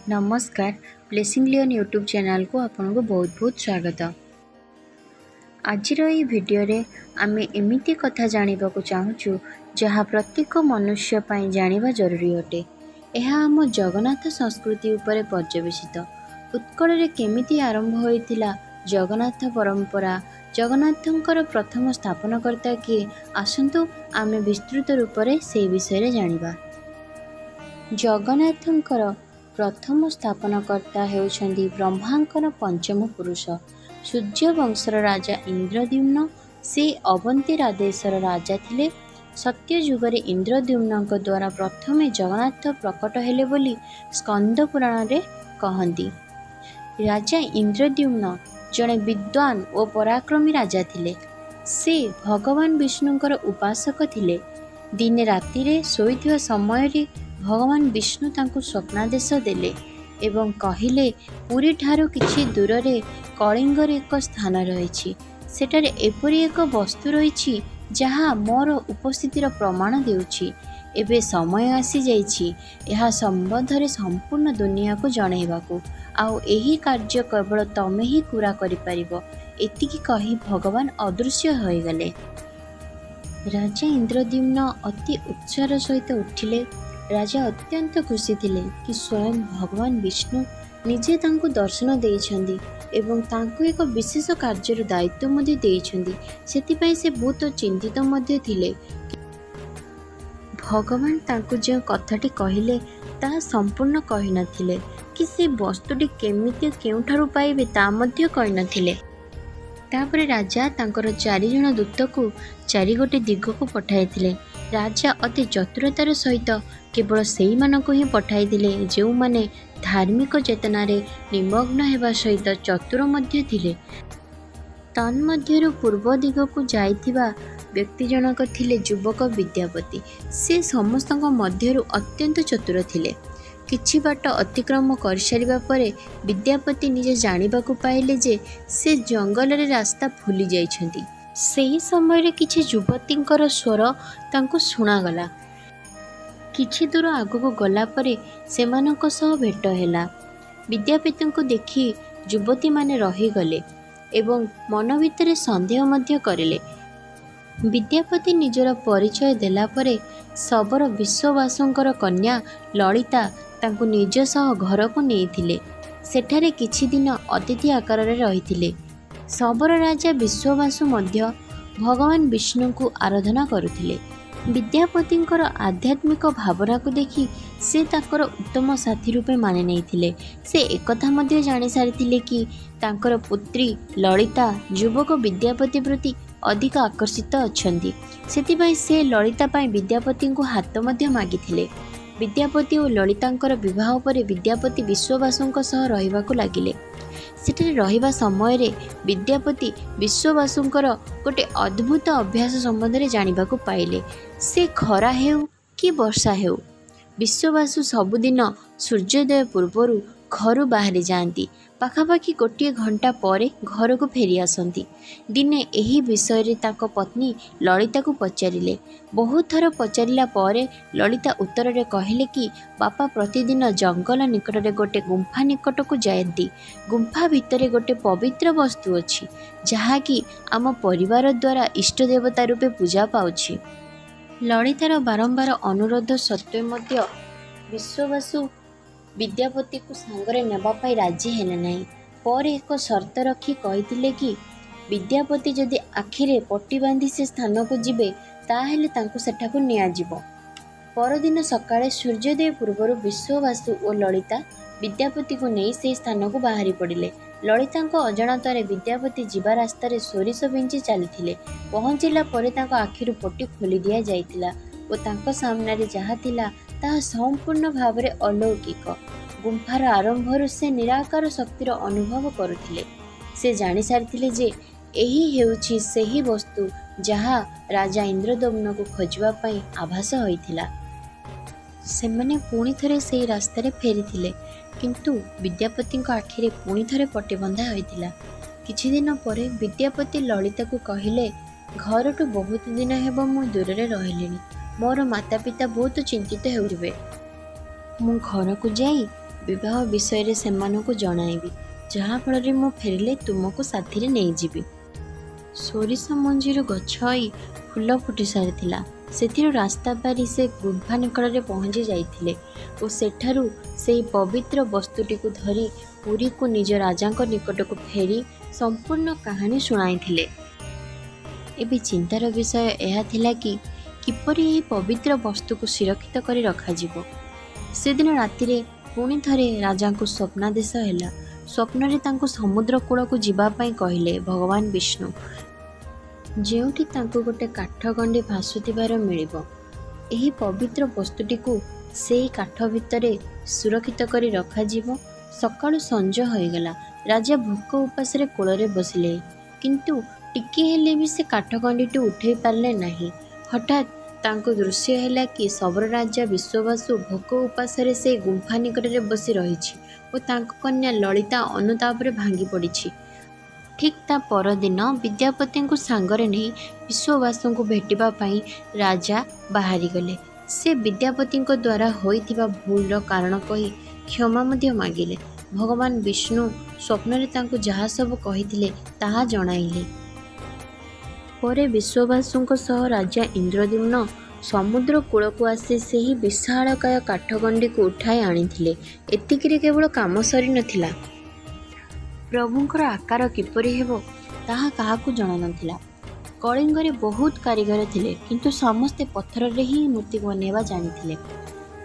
नमस्कार। Blessing लियन YouTube channel को आपन को बहुत बहुत स्वागत। आज भिडियो रे आमे एमिति कथा जानिबा को चाहूचु जहाँ प्रत्येक मनुष्य पाई जानिबा जरूरी अटे। यह आम जगन्नाथ संस्कृति उपरे पर्यवेसित। उत्कल रे केमिति आरंभ होइतिला जगन्नाथ परंपरा, जगन्नाथंकर प्रथम स्थापनकर्ता किए, आसंतु आमे विस्तृत रूप से विषय रे जानिबा। जगन्नाथंकर प्रथम स्थापनकर्ता हेउछंदी ब्रह्मांकर पंचम पुरुष सूर्य वंशर राजा इंद्रद्युम्न। से अवंती रादेशर राजा थिले। सत्य जुगरे इंद्रद्युम्न द्वारा प्रथमे जगन्नाथ प्रकट हेले बोली स्कंद पुराण रे कहंती। राजा इंद्रद्युम्न जड़े विद्वान और पराक्रमी राजा थिले। से भगवान विष्णुंकर उपासक थिले। दिने राति रे सोइथिबा समय रे भगवान विष्णु तांकु स्वप्नादेश देले एवं कहिले पुरी ठारू किछि दूर रे कलिंगर एक स्थान रही। सेठारे एपरी एक वस्तु रही जहाँ मोर उपस्थितिर प्रमाण देउछि। एबे समय आसी जाइछि यह संबंध रे संपूर्ण दुनिया को जणैबाकू। आउ एही कार्य केवल तमे ही पूरा करि परिबो। एतिकी कही भगवान अदृश्य होई गले। राजा इंद्रद्युम्न अति उत्साह सहित उठिले। राजा अत्यंत खुशी थिले कि स्वयं भगवान विष्णु निजे तांको दर्शन देइछंदी एवं तांको एक विशेष कार्यर दायित्व मध्ये देइछंदी। सेतिपई से बहुत चिंतित मध्ये थिले। भगवान तांको जे कथाटी कहिले ता संपूर्ण कहि नथिले कि से वस्तुटी केमिति केउठारु पाइबे ता मध्ये कहि नथिले। तापरे राजा तांकर 4 जण दूत को 4 गोटे दिग को पठाइथिले। राजा अति चतुरतार सहित केवल सेई मानक ही पठाइथिले जो माने धार्मिक चेतना रे निमग्न हेबा सहित चतुर मध्ये थिले। तन्मध्यरु पूर्व दिग को जाइथिबा व्यक्ति जनक थिले युवक विद्यापति। से समस्तक मध्यरु अत्यंत चतुर थिले। किछि बाट अतिक्रम कर सारिबा परे विद्यापति निजे जानिबाकू पाइले जे से जंगल रे रास्ता भूली जाइछंती। सेही समय रे किछि युवतींकर स्वर तांको सुनागला। किछि दूर आगको गला परे सेमानक सह भेट हेला। विद्यापति को देखि युवती माने रही गले एवं मन भितर संदेह मध्य करिले। विद्यापति निजर परिचय देला परे सबर विश्ववासंकर कन्या ललिता तांको निज सह घर को नेइथिले। सेठारे किछि दिन अतिथि आकार रे रहिथिले। सबर राजा विश्ववासु मध्य भगवान विष्णु को आराधना करुथिले। विद्यापतिंकर आध्यात्मिक भावना को देखि से ताकर उत्तम साथी रूपे माने नैथिले। से एकथा मध्य जानि सारिथिले कि तांकर पुत्री ललिता युवक विद्यापति प्रति अधिक आकर्षित अछंती। सेतिपई से ललिता पाई विद्यापति को हाथ मध्य मागिथिले। विद्यापति और ललितांकर विवाह परे विद्यापति विश्ववासुंक सह रहिबाकू लागिले। सेठे रहिबा समय रे विद्यापति विश्ववासुंकर गोटे अद्भुत अभ्यास संबंध रे जानिबाकू पाइले। से खरा हेउ कि वर्षा हेउ विश्ववासु सबुदिन सूर्योदय पूर्वरु घर बाहरी जाती। पाखापाखि गोटे घंटा परे घर को फेरी आसती। दिने एही विषय रे ताको पत्नी ललिता को पचारिले। बहुत थर पचारिला परे ललिता उत्तर रे कहिले कि बापा प्रतिदिन जंगल निकट रे गोटे गुंफा निकट को जायती। गुंफा भितरे गोटे पवित्र वस्तु अछि जहा कि आम परिवार द्वारा इष्ट देवता रूपे पूजा पाउछि। ललितार बारंबार अनुरोध सत्वे मध्य विश्ववासु विद्यापति को सांगरे नेबा पाई राजी हेले नहीं। पर एक शर्त रखी कहिथिले कि विद्यापति जदि आखिरे पट्टी बांधी से स्थान को जिबे ताहेले तांको सेठा को निया जिवो। परदिन सकाळे सूर्योदय पूर्वर विश्ववासु और ललिता विद्यापति को नहीं से स्थान को बाहरी पड़िले। ललिता अजाणतारे विद्यापति जीवा रास्ता रे सोरिष बिंची चलीथिले। पहुंचिला परे तांको आखिरु पट्टी खोली दिया जाइतिला और तांको सामने रे जहा थिला ताहा संपूर्ण भाव में अलौकिक। गुंफार आरंभर से निराकार शक्तिर अनुभव करुथिले। से जानि सारिथिले जे एही हेउछि सेही वस्तु जहा राजा इंद्रदम्न को खोजवा पई आभास होइथिला। सेमाने पुणी थरे सेही रास्ता रे फेरिथिले किंतु विद्यापति आखिरे पुणी थरे पट्टी बंधा होइथिला। किछि दिन परे विद्यापति ललिता को कहिले घरटू बहुत दिन हेबो मु दूर रे रहिलेनी। मोर माता पिता बहुत चिंतित हेउथिबे। मु घर को जाई विवाह विषय सेमानंकु जणाइबी, जहा फଳରେ ମୁଁ ଫେରିଲେ ତୁମକୁ ସାଥିରେ ନେଇଯିବି। ସୋରିଷ ମଞ୍ଜିରୁ ଗଛ ହୋଇ ଫୁଲ ଫୁଟି ସାରିଥିଲା। ସେଥିରୁ ରାସ୍ତା ପାରି ସେ ଗୁମ୍ଫା ନିକଟରେ ପହଞ୍ଚି ଯାଇଥିଲେ ଓ ସେଠାରୁ ସେହି ପବିତ୍ର ବସ୍ତୁଟିକୁ ଧରି ପୁରୀକୁ ନିଜ ରାଜାଙ୍କ ନିକଟକୁ ଫେରି ସମ୍ପୂର୍ଣ୍ଣ କାହାଣୀ ଶୁଣାଇଥିଲେ। ଏବେ ଚିନ୍ତାର ବିଷୟ ଏହା ଥିଲା କି କିପରି ଏହି ପବିତ୍ର ବସ୍ତୁକୁ ସୁରକ୍ଷିତ କରି ରଖାଯିବ। ସେଦିନ ରାତିରେ ପୁଣି ଥରେ ରାଜାଙ୍କୁ ସ୍ୱପ୍ନାଦେଶ ହେଲା। ସ୍ୱପ୍ନରେ ତାଙ୍କୁ ସମୁଦ୍ର କୂଳକୁ ଯିବା ପାଇଁ କହିଲେ ଭଗବାନ ବିଷ୍ଣୁ, ଯେଉଁଠି ତାଙ୍କୁ ଗୋଟେ କାଠ ଗଣ୍ଡି ଭାସୁଥିବାର ମିଳିବ। ଏହି ପବିତ୍ର ବସ୍ତୁଟିକୁ ସେହି କାଠ ଭିତରେ ସୁରକ୍ଷିତ କରି ରଖାଯିବ। ସକାଳୁ ସଞ୍ଜ ହୋଇଗଲା। ରାଜା ଭୋକ ଉପାସରେ କୂଳରେ ବସିଲେ, କିନ୍ତୁ ଟିକିଏ ହେଲେ ବି ସେ କାଠ ଗଣ୍ଡିଟି ଉଠାଇ ପାରିଲେ ନାହିଁ। ହଠାତ୍ ତାଙ୍କୁ ଦୃଶ୍ୟ ହେଲା କି ଶବର ରାଜା ବିଶ୍ୱବାସୁ ଭୋକ ଉପାସରେ ସେ ଗୁମ୍ଫା ନିକଟରେ ବସି ରହିଛି ଓ ତାଙ୍କ କନ୍ୟା ଲଳିତା ଅନୁତାପରେ ଭାଙ୍ଗି ପଡ଼ିଛି। ଠିକ୍ ତା ପରଦିନ ବିଦ୍ୟାପତିଙ୍କୁ ସାଙ୍ଗରେ ନେଇ ବିଶ୍ୱବାସୁଙ୍କୁ ଭେଟିବା ପାଇଁ ରାଜା ବାହାରିଗଲେ। ସେ ବିଦ୍ୟାପତିଙ୍କ ଦ୍ୱାରା ହୋଇଥିବା ଭୁଲର କାରଣ କହି କ୍ଷମା ମଧ୍ୟ ମାଗିଲେ। ଭଗବାନ ବିଷ୍ଣୁ ସ୍ୱପ୍ନରେ ତାଙ୍କୁ ଯାହା ସବୁ କହିଥିଲେ ତାହା ଜଣାଇଲେ। ପରେ ବିଶ୍ୱବାସୁଙ୍କ ସହ ରାଜା ଇନ୍ଦ୍ରଦ୍ୟୁମ୍ନ ସମୁଦ୍ର କୂଳକୁ ଆସି ସେହି ବିଶାଳକାୟ କାଠଗଣ୍ଡିକୁ ଉଠାଇ ଆଣିଥିଲେ। ଏତିକିରେ କେବଳ କାମ ସରିନଥିଲା। ପ୍ରଭୁଙ୍କର ଆକାର କିପରି ହେବ ତାହା କାହାକୁ ଜଣାନଥିଲା। କଳିଙ୍ଗରେ ବହୁତ କାରିଗର ଥିଲେ, କିନ୍ତୁ ସମସ୍ତେ ପଥରରେ ହିଁ ମୂର୍ତ୍ତି ବନେଇବା ଜାଣିଥିଲେ।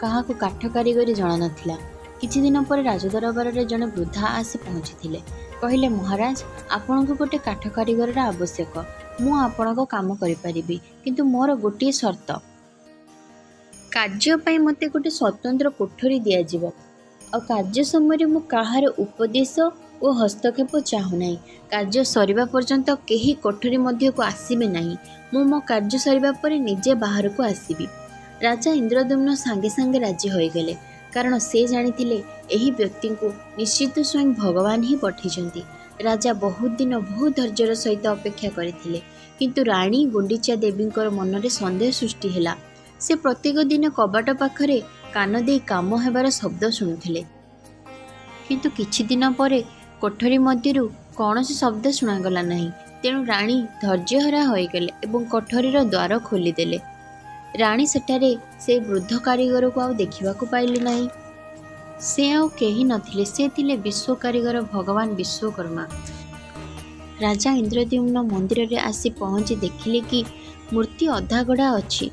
କାହାକୁ କାଠ କାରିଗରୀ ଜଣାନଥିଲା। କିଛି ଦିନ ପରେ ରାଜଦରବାରରେ ଜଣେ ବୃଦ୍ଧା ଆସି ପହଞ୍ଚିଥିଲେ। କହିଲେ, ମହାରାଜ, ଆପଣଙ୍କୁ ଗୋଟେ କାଠ କାରିଗରର ଆବଶ୍ୟକ। ମୁଁ ଆପଣଙ୍କ କାମ କରିପାରିବି, କିନ୍ତୁ ମୋର ଗୋଟିଏ ସର୍ତ୍ତ। କାର୍ଯ୍ୟ ପାଇଁ ମୋତେ ଗୋଟେ ସ୍ୱତନ୍ତ୍ର କୋଠରୀ ଦିଆଯିବ, ଆଉ କାର୍ଯ୍ୟ ସମୟରେ ମୁଁ କାହାର ଉପଦେଶ ଓ ହସ୍ତକ୍ଷେପ ଚାହୁଁନାହିଁ। କାର୍ଯ୍ୟ ସରିବା ପର୍ଯ୍ୟନ୍ତ କେହି କୋଠରୀ ମଧ୍ୟକୁ ଆସିବେ ନାହିଁ। ମୁଁ ମୋ କାର୍ଯ୍ୟ ସରିବା ପରେ ନିଜେ ବାହାରକୁ ଆସିବି। ରାଜା ଇନ୍ଦ୍ରଦ୍ୟୁମ୍ନ ସାଙ୍ଗେ ସାଙ୍ଗେ ରାଜି ହୋଇଗଲେ, କାରଣ ସେ ଜାଣିଥିଲେ ଏହି ବ୍ୟକ୍ତିଙ୍କୁ ନିଶ୍ଚିତ ସ୍ୱୟଂ ଭଗବାନ ହିଁ ପଠାଇଛନ୍ତି। ରାଜା ବହୁତ ଦିନ ବହୁତ ଧୈର୍ଯ୍ୟର ସହିତ ଅପେକ୍ଷା କରିଥିଲେ, କିନ୍ତୁ ରାଣୀ ଗୁଣ୍ଡିଚା ଦେବୀଙ୍କର ମନରେ ସନ୍ଦେହ ସୃଷ୍ଟି ହେଲା। ସେ ପ୍ରତ୍ୟେକ ଦିନ କବାଟ ପାଖରେ କାନ ଦେଇ କାମ ହେବାର ଶବ୍ଦ ଶୁଣୁଥିଲେ, କିନ୍ତୁ କିଛି ଦିନ ପରେ କୋଠରୀ ମଧ୍ୟରୁ କୌଣସି ଶବ୍ଦ ଶୁଣାଗଲା ନାହିଁ। ତେଣୁ ରାଣୀ ଧୈର୍ଯ୍ୟହରା ହୋଇଗଲେ ଏବଂ କୋଠରୀର ଦ୍ୱାର ଖୋଲିଦେଲେ। ରାଣୀ ସେଠାରେ ସେ ବୃଦ୍ଧ କାରିଗରକୁ ଆଉ ଦେଖିବାକୁ ପାଇଲେ ନାହିଁ। ସେ ଆଉ କେହି ନଥିଲେ, ସେ ଥିଲେ ବିଶ୍ୱ କାରିଗର ଭଗବାନ ବିଶ୍ୱକର୍ମା। ରାଜା ଇନ୍ଦ୍ରଦ୍ୟୁମ୍ନ ମନ୍ଦିରରେ ଆସି ପହଞ୍ଚି ଦେଖିଲେ କି ମୂର୍ତ୍ତି ଅଧାଗଢ଼ା ଅଛି।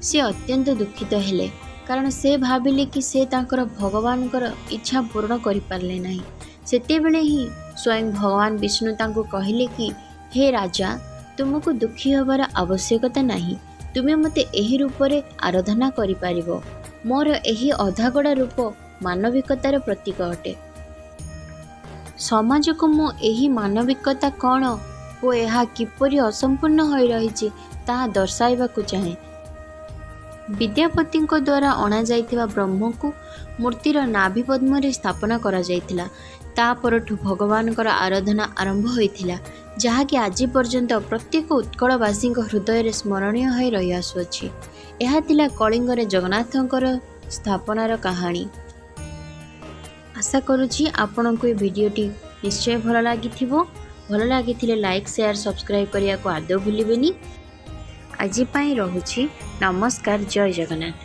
ସେ ଅତ୍ୟନ୍ତ ଦୁଃଖିତ ହେଲେ, କାରଣ ସେ ଭାବିଲେ କି ସେ ତାଙ୍କର ଭଗବାନଙ୍କର ଇଚ୍ଛା ପୂରଣ କରିପାରିଲେ ନାହିଁ। ସେତେବେଳେ ହିଁ ସ୍ୱୟଂ ଭଗବାନ ବିଷ୍ଣୁ ତାଙ୍କୁ କହିଲେ କି, ହେ ରାଜା, ତୁମକୁ ଦୁଃଖୀ ହେବାର ଆବଶ୍ୟକତା ନାହିଁ। ତୁମେ ମୋତେ ଏହି ରୂପରେ ଆରାଧନା କରିପାରିବ। ମୋର ଏହି ଅଧାଗଢ଼ା ରୂପ ମାନବିକତାର ପ୍ରତୀକ ଅଟେ। ସମାଜକୁ ମୁଁ ଏହି ମାନବିକତା କ'ଣ ଓ ଏହା କିପରି ଅସମ୍ପୂର୍ଣ୍ଣ ହୋଇ ରହିଛି ତାହା ଦର୍ଶାଇବାକୁ ଚାହେଁ। ବିଦ୍ୟାପତିଙ୍କ ଦ୍ୱାରା ଅଣାଯାଇଥିବା ବ୍ରହ୍ମକୁ ମୂର୍ତ୍ତିର ନାଭି ପଦ୍ମରେ ସ୍ଥାପନା କରାଯାଇଥିଲା। ତା ପରଠୁ ଭଗବାନଙ୍କର ଆରାଧନା ଆରମ୍ଭ ହୋଇଥିଲା, ଯାହାକି ଆଜି ପର୍ଯ୍ୟନ୍ତ ପ୍ରତ୍ୟେକ ଉତ୍କଳବାସୀଙ୍କ ହୃଦୟରେ ସ୍ମରଣୀୟ ହୋଇ ରହିଆସୁଅଛି। ଏହା ଥିଲା କଳିଙ୍ଗରେ ଜଗନ୍ନାଥଙ୍କର ସ୍ଥାପନାର କାହାଣୀ। ଆଶା କରୁଛି ଆପଣଙ୍କୁ ଏ ଭିଡ଼ିଓଟି ନିଶ୍ଚୟ ଭଲ ଲାଗିଥିବ। ଭଲ ଲାଗିଥିଲେ ଲାଇକ୍, ସେୟାର, ସବସ୍କ୍ରାଇବ୍ କରିବାକୁ ଆଦୌ ଭୁଲିବେନି। ଆଜି ପାଇଁ ରହୁଛି। ନମସ୍କାର। ଜୟ ଜଗନ୍ନାଥ।